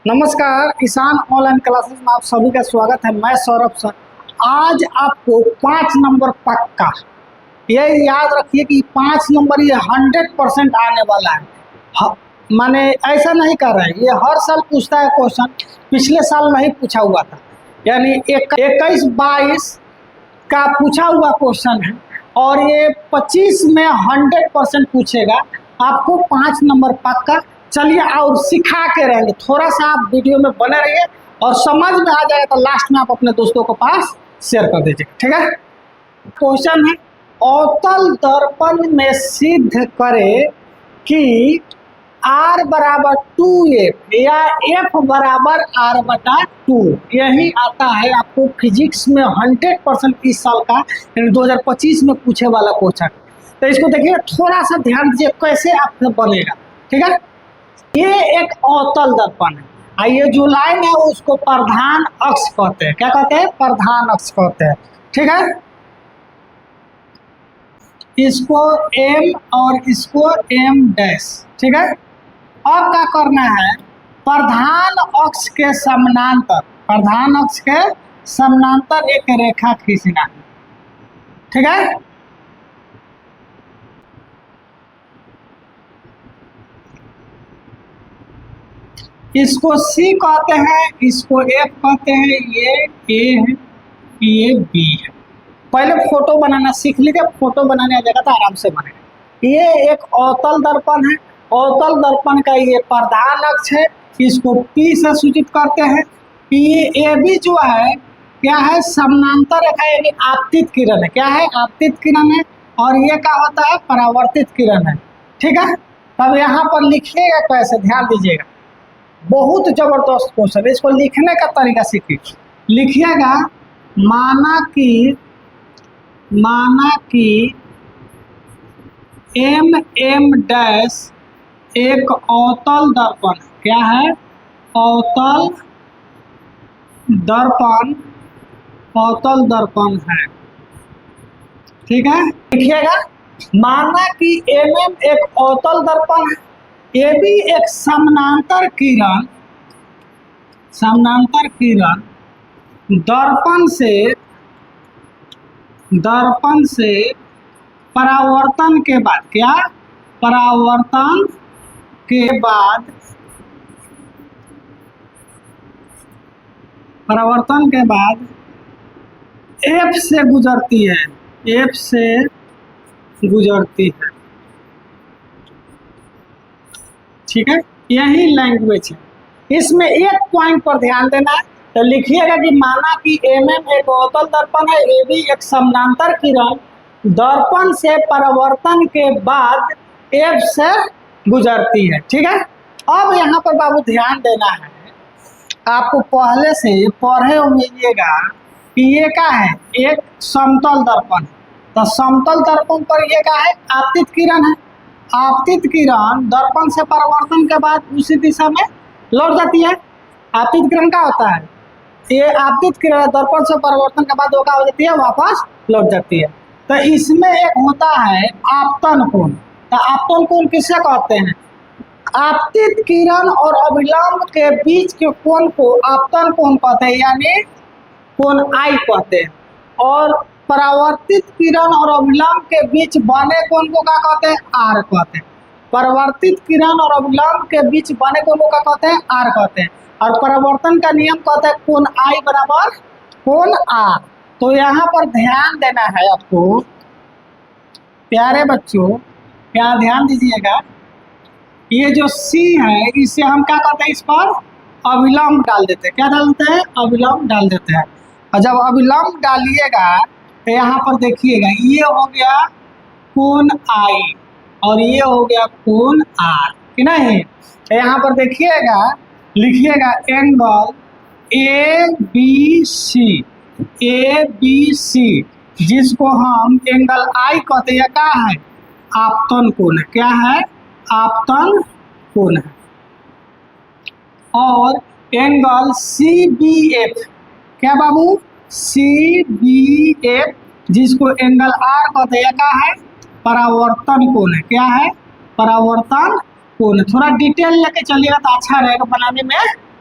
नमस्कार, किसान online classes में आप सभी का स्वागत है। मैं सौरभ सर। आज आपको 5 नंबर पक्का, ये याद रखिए कि 5 नंबर ये 100% आने वाला है। माने ऐसा नहीं कर रहे हैं, ये हर साल पूछता है क्वेश्चन। पिछले साल नहीं पूछा हुआ था, यानी 21-22 का पूछा हुआ क्वेश्चन है और ये 25 में 100% पूछेगा। आपको 5 नंबर पक्का। चलिए और सिखा के रहेंगे। थोड़ा सा आप वीडियो में बने रहिए और समझ में आ जाएगा तो लास्ट में आप अपने दोस्तों को पास शेयर कर दीजिए, ठीक है। क्वेश्चन है, अवतल दर्पण में सिद्ध करे कि R बराबर 2F या F बराबर R/2। यही आता है आपको फिजिक्स में 100% इस साल का, यानी 2025 में पूछे वाला क्वेश्चन। तो इसको देखिए, थोड़ा सा ध्यान दीजिए कैसे आपसे बनेगा, ठीक है। ये एक अवतल दर्पण है। ये जो लाइन है उसको प्रधान अक्ष कहते हैं। क्या कहते हैं? प्रधान अक्ष कहते हैं, ठीक है। इसको M और इसको M', ठीक है। अब क्या करना है, प्रधान अक्ष के समानांतर, प्रधान अक्ष के समानांतर एक रेखा खींचना है, ठीक है। इसको C कहते हैं, इसको F कहते हैं, ये A है, ये B है। पहले फोटो बनाना सीख लीजिए, फोटो बनाने आ जाएगा तो आराम से बनेगा। ये एक अवतल दर्पण है। अवतल दर्पण का ये प्रधान अक्ष है, इसको P से सूचित करते हैं। ये भी जो है क्या है, समानांतर रेखा यानी आपतित किरण है। क्या है? आपतित किरण है। और ये क्या होता है? परावर्तित किरण है, ठीक है। तब यहाँ पर लिखिएगा कैसे, ध्यान दीजिएगा, बहुत जबरदस्त क्वेश्चन है। इसको लिखने का तरीका सीखिए। लिखिएगा, माना कि M' एक अवतल दर्पण। क्या है? अवतल दर्पण, अवतल दर्पण है, ठीक है। लिखिएगा, माना कि MM एक अवतल दर्पण है, ये भी एक समानांतर किरण, समानांतर किरण दर्पण से परावर्तन के बाद, क्या? परावर्तन के बाद, परावर्तन के बाद F से गुजरती है, F से गुजरती है, ठीक है। यही लैंग्वेज है। इसमें एक पॉइंट पर ध्यान देना है। तो लिखिएगा कि माना कि MM एक अवतल दर्पण है, ये भी एक समानांतर किरण दर्पण से परावर्तन के बाद F से गुजरती है, ठीक है। अब यहाँ पर बाबू ध्यान देना है, आपको पहले से पढ़े होंगेगा कि ये क्या है, एक समतल दर्पण। तो समतल दर्पण पर ये क्या है? आपतित किरण है। आपतित किरण दर्पण से परावर्तन के बाद उसी दिशा में लौट जाती है। आपतित किरण क्या होता है? ये आपतित किरण दर्पण से परावर्तन के बाद वो क्या हो जाती है? वापस लौट जाती है। तो इसमें एक होता है आपतन कोण। तो आपतन कोण किसे कहते हैं? आपतित किरण और अभिलंब के बीच के कोण को आपतन कोण कहते हैं, यानी कोण I कहते हैं। और परावर्तित किरण और अभिलंब के बीच बने कोण को क्या कहते हैं? R कहते हैं। परावर्तित किरण और अभिलंब के बीच बने कोण को क्या कहते हैं? R कहते हैं। और परावर्तन का नियम कहता है कोण I बराबर कोण R। तो यहाँ पर ध्यान देना है आपको, प्यारे बच्चों, यहाँ ध्यान दीजिएगा। ये जो C है, इसे हम क्या कहते हैं? इस पर अभिलंब डाल देते हैं। क्या डालते हैं? अभिलंब डाल देते हैं। और जब अभिलंब डालिएगा तो यहाँ पर देखिएगा, ये हो गया कोण I और ये हो गया कोण R, कि नहीं। तो यहाँ पर देखिएगा, लिखिएगा एंगल ABC, जिसको हम एंगल I कहते हैं। क्या है? आपतन कोण है। क्या है? आपतन कोण है। और एंगल CBF, क्या बाबू? CBF, जिसको एंगल R कहते हैं। क्या है? परावर्तन कोण है। क्या है? परावर्तन कोण। थोड़ा डिटेल लेके चलिएगा तो अच्छा रहेगा बनाने में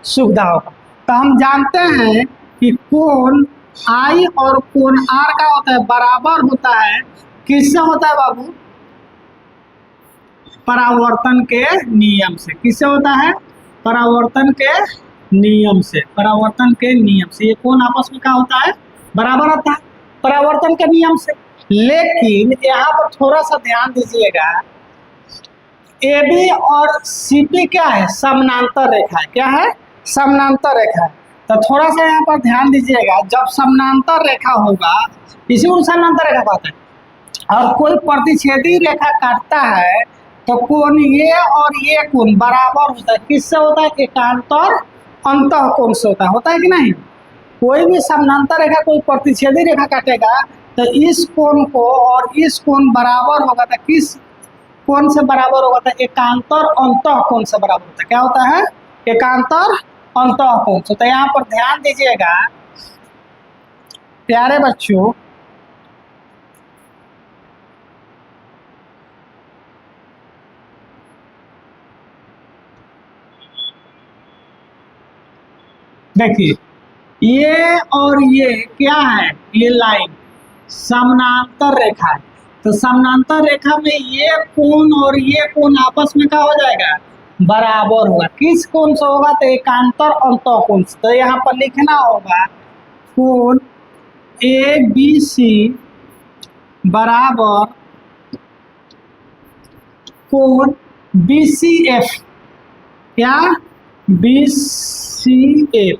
सुविधा होगा। तो हम जानते हैं कि कोण आई और कोण आर का होता है बराबर होता है, किससे होता है बाबू? परावर्तन के नियम से। किससे होता है? परावर्तन के नियम से। परावर्तन के नियम से ये कोण आपस में क्या होता है? बराबर होता है परावर्तन के नियम से। लेकिन यहाँ पर थोड़ा सा ध्यान दीजिएगा, AB और CP क्या है? समानांतर रेखा है। क्या है? समानांतर रेखा है। तो थोड़ा सा यहाँ पर ध्यान दीजिएगा, जब समानांतर रेखा होगा, इसी को समानांतर रेखा कहते हैं, और कोई प्रतिच्छेदी रेखा काटता है तो कोण ये और ये कोण बराबर होता है। किससे होता है? एकांतर अंतः कोण से होता है कि नहीं? कोई भी समानांतर रेखा कोई प्रतिच्छेदी रेखा काटेगा तो इस कोण को और इस कोण बराबर होगा। तो किस कोण से बराबर होगा? तो एकांतर अंतः कोण से बराबर होता है। क्या होता है? एकांतर अंतः कोण से। तो यहाँ पर ध्यान दीजिएगा प्यारे बच्चों, देखिए ये और ये क्या है? ये लाइन समानांतर रेखा है। तो समानांतर रेखा में ये कोण और ये कोण आपस में क्या हो जाएगा? बराबर होगा। किस कोण से होगा? तो एकांतर अंतः कोण से। तो यहाँ पर लिखना होगा कोण ABC बराबर कोण BCF। क्या? BCF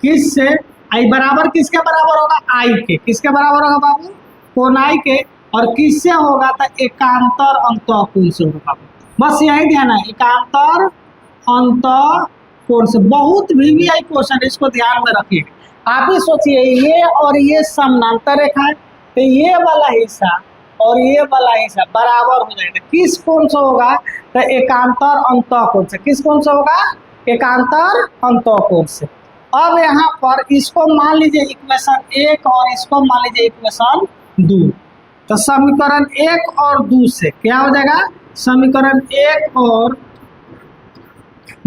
किससे? आई बराबर किसके बराबर होगा? आई के। किसके बराबर होगा बाबू? कोण आई के। और किससे होगा? तो एकांतर अंतः कोण से होगा। बस यही ध्यान है, एकांतर अंतः कोण से। बहुत VVI क्वेश्चन, इसको ध्यान में रखिए। आप ही सोचिए ये और ये समानांतर रेखा है, तो ये वाला हिस्सा और ये वाला हिस्सा बराबर हो जाएगा। किस कोण से होगा? तो एकांतर अंतः कोण से। किस कोण से होगा? एकांतर अंतः कोण से। अब यहाँ पर इसको मान लीजिए इक्वेशन 1 और इसको मान लीजिए इक्वेशन 2। तो समीकरण 1 और 2 से क्या हो जाएगा? समीकरण 1 और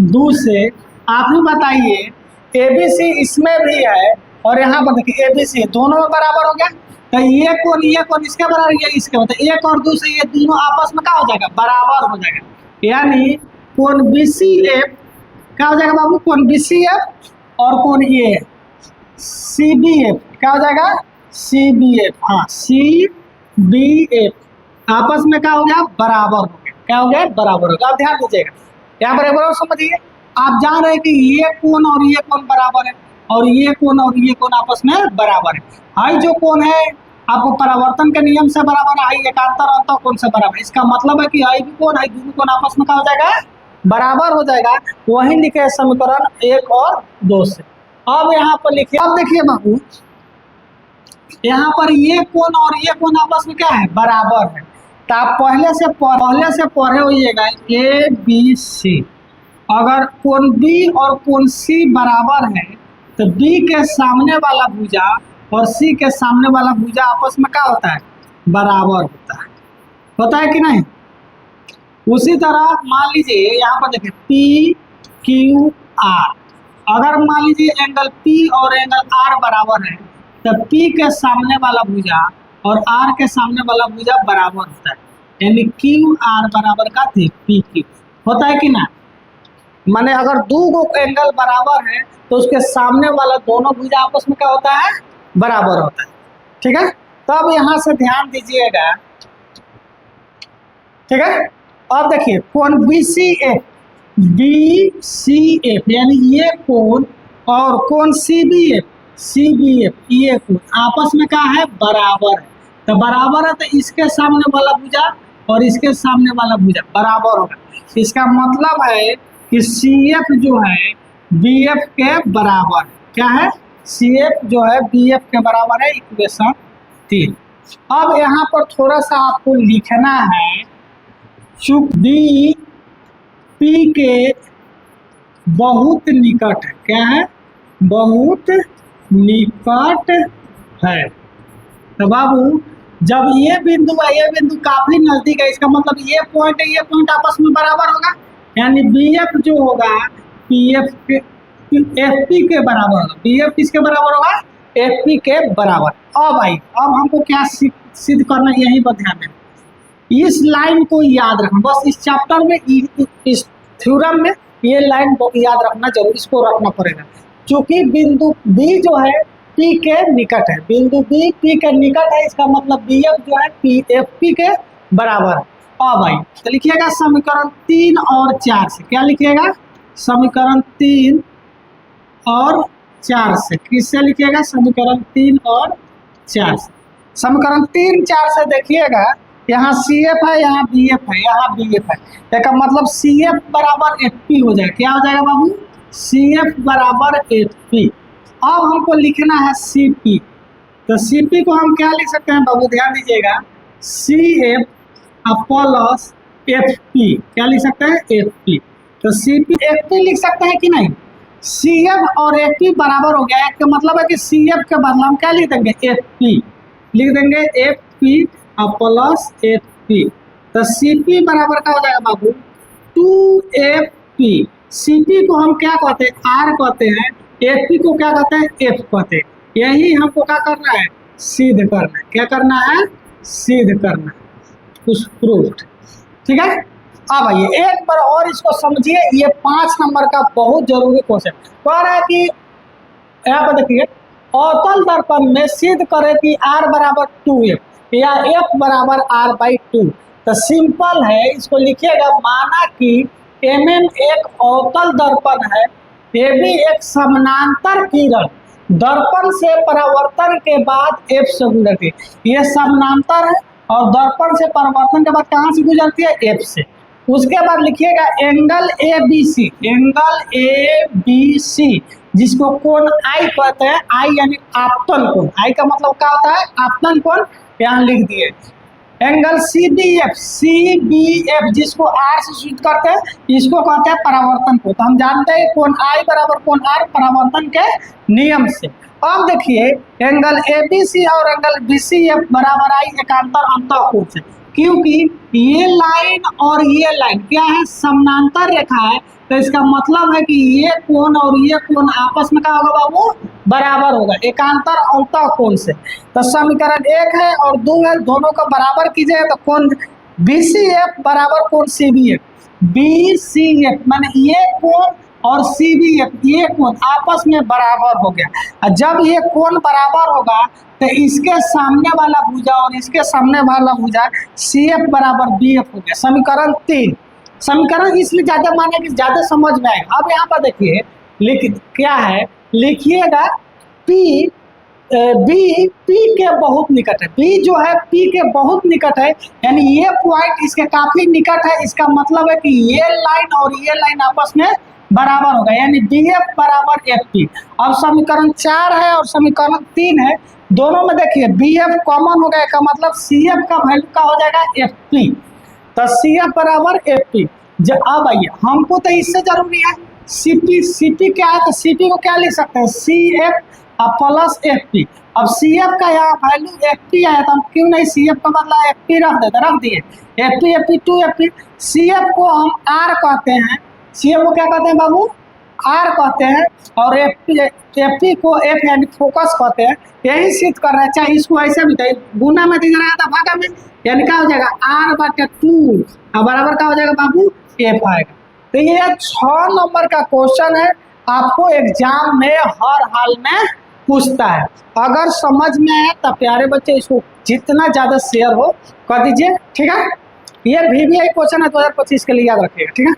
2 से आप ही बताइए, ABC इसमें भी है और यहाँ पर देखिए ABC दोनों में बराबर हो गया। तो ये कोण इसके बराबर, ये इसके मतलब 1 और 2 से ये दोनों आपस में क्या हो जाएगा? बराबर हो जाएगा। यानी कोण BCF क्या हो जाएगा बाबू? कोण BCF और कोण ये CBF क्या हो जाएगा? CBF। हाँ, CBF आपस में क्या हो गया? बराबर हो गया। क्या हो गया? बराबर हो गया। आप ध्यान दीजिएगा यहाँ पर एक बार समझिए, आप जान रहे हैं कि ये कोण और ये कोण बराबर है और ये कोण और ये कोण आपस में बराबर है। हाई जो कोण है आपको परावर्तन के नियम से बराबर है, हाई एकांतर अंतः कोण से बराबर। इसका मतलब है कि हाई भी कोण हाई दोनों कोण आपस में क्या हो जाएगा? बराबर हो जाएगा। वही लिखे समीकरण 1 और 2 से। अब यहाँ पर लिखिए, अब देखिए बाबू यहाँ पर ये कोण और ये कोण आपस में क्या है? बराबर है। तो आप पहले से पढ़े होइएगा ABC। अगर कोण B और कोण C बराबर है तो B के सामने वाला भुजा और C के सामने वाला भुजा आपस में क्या होता है? बराबर होता है कि नहीं? उसी तरह मान लीजिए यहाँ पर देखिए PQR, अगर मान लीजिए एंगल P और एंगल R बराबर है तो P के सामने वाला भुजा और R के सामने वाला भुजा बराबर होता है। यानी QR बराबर का PQ होता है कि ना? माने अगर दो गो एंगल बराबर है तो उसके सामने वाला दोनों भुजा आपस में क्या होता है? बराबर होता है। ठीक है, तब यहाँ से ध्यान दीजिएगा। ठीक है, अब देखिए कोण BCF यानी ये कोण और कोण CBF ये कोण आपस में क्या है? बराबर है। तो बराबर है तो इसके सामने वाला भुजा और इसके सामने वाला भुजा बराबर होगा। इसका मतलब है कि CF जो है BF के बराबर है। क्या है? CF जो है BF के बराबर है। इक्वेशन 3। अब यहाँ पर थोड़ा सा आपको लिखना है, चूंकि P के बहुत निकट है। क्या है? बहुत निकट है। तो बाबू जब ये बिंदु है ये बिंदु काफी नजदीक है, इसका मतलब ये पॉइंट है ये पॉइंट आपस में बराबर होगा। यानी BF जो होगा PF एफ पी के बराबर होगा। बी एफ किसके बराबर होगा? एफ पी के बराबर। अब भाई अब हमको क्या सिद्ध करना है, यही पर ध्यान देना। इस लाइन को याद रखना, बस इस चैप्टर में इस थ्योरम में ये लाइन याद रखना जरूर, इसको रखना पड़ेगा। क्योंकि बिंदु बी जो है पी के निकट है, बिंदु बी पी के निकट है, इसका मतलब बी एफ जो है पी एफ पी के बराबर है। अब भाई तो लिखिएगा समीकरण 3 और 4 से, क्या लिखिएगा? समीकरण 3 और 4 से। किससे लिखिएगा? समीकरण 3 और 4 से। समीकरण 3 4 से देखिएगा, यहाँ सी एफ है, यहाँ बी एफ है, यहाँ बी एफ है, इसका मतलब सी एफ बराबर एफ पी हो जाएगा। क्या हो जाएगा बाबू? सी एफ बराबर एफ पी। अब हमको लिखना है सी पी, तो सी पी को हम क्या लिख सकते हैं बाबू? ध्यान दीजिएगा, C F plus F P, क्या लिख सकते हैं? F P. तो सी पी एफ पी लिख सकते हैं कि नहीं? सी एफ और एफ पी बराबर हो गया, इसका मतलब है कि सी एफ के बदले हम क्या लिख देंगे? एफ पी लिख देंगे, F P plus F P. तो सी पी बराबर क्या हो जाएगा बाबू? 2 एफ पी। सी पी को हम क्या कहते हैं? आर कहते हैं। एफ पी को क्या कहते हैं? एफ कहते हैं। यही हमको क्या करना है? सिद्ध करना है। क्या करना है? सिद्ध करना है, कुछ प्रूफ। ठीक है। अब आइए एक बार और इसको समझिए, ये 5 नंबर का बहुत जरूरी क्वेश्चन कह रहा है कि यहाँ पर देखिए, अवतल दर्पण में सिद्ध करें कि r बराबर 2f या f बराबर r/2। तो सिंपल है, इसको लिखिएगा, माना कि mm एक अवतल दर्पण है, ये भी एक समानांतर किरण दर्पण से परावर्तन के बाद f से गुजरती है। ये समानांतर है और दर्पण से परावर्तन के बाद कहाँ से गुजरती है? f से। उसके बाद लिखिएगा angle A B C, angle A B C जिसको कोण आई कहते हैं। आई यानी आपतन कोण, आई का मतलब क्या होता है? आपतन कोण। यहाँ लिख दिए एंगल सी बी एफ जिसको आर से सूचित करते हैं, इसको कहते हैं परावर्तन कोण। तो हम जानते हैं कोण आई बराबर कोण आर परावर्तन के नियम से। अब देखिए एंगल ए बी सी और एंगल बी सी एफ बराबर आई एकांतर अंतःकोण से, क्योंकि ये लाइन और ये लाइन क्या है? समानांतर रेखा है। तो इसका मतलब है कि ये कोण और ये कोण आपस में क्या होगा बाबू? बराबर होगा एकांतर अंतःकोण से। तो समीकरण 1 है और 2 है, दोनों का बराबर कीजिए तो कोण बी सी एफ बराबर कोण C B F. B C F माने ये कोण और सी बी एफ ये कोण आपस में बराबर हो गया। जब ये कोण बराबर होगा तो इसके सामने वाला भुजा और इसके सामने वाला भुजा सी एफ बराबर बी एफ हो गया। समीकरण 3। समीकरण इसलिए ज्यादा माने कि ज्यादा समझ में आएगा। अब यहाँ पर देखिए क्या है, लिखिएगा पी बी पी के बहुत निकट है। बी जो है पी के बहुत निकट है, यानी ये पॉइंट इसके काफी निकट है। इसका मतलब है कि ये लाइन और ये लाइन आपस में बराबर होगा, यानी बी एफ बराबर एफ पी। अब समीकरण 4 है और समीकरण 3 है, दोनों में देखिए बी एफ कॉमन हो गया, का मतलब सी एफ का वैल्यू का हो जाएगा एफ पी। तो सी एफ बराबर एफ पी। अब आइए हमको तो इससे जरूरी है सी पी क्या है, तो सी पी को क्या लिख सकते हैं? C F plus F P. अब सी एफ का यहाँ वैल्यू एफ पी आया, तो हम क्यों नहीं सी एफ का मतलब एफ पी रख देते? रख दिए F P 2 F P. C F को हम आर कहते हैं, सी एफ को क्या कहते हैं बाबू? आर कहते हैं। और एफ पी को एफ यानी फोकस कहते हैं। यही सिद्ध कर रहा है, चाहे इसको ऐसे भी गुना में दिया रहा था भागा में, यानी क्या हो जाएगा? r/2 और बराबर क्या हो जाएगा बाबू? एफ आएगा। तो ये 6 नंबर का क्वेश्चन है, आपको एग्जाम में हर हाल में पूछता है। अगर समझ में आए तो प्यारे बच्चे इसको जितना ज़्यादा शेयर हो कर दीजिए। ठीक है, ये VVI क्वेश्चन है 2025 के लिए, याद रखिएगा। ठीक है।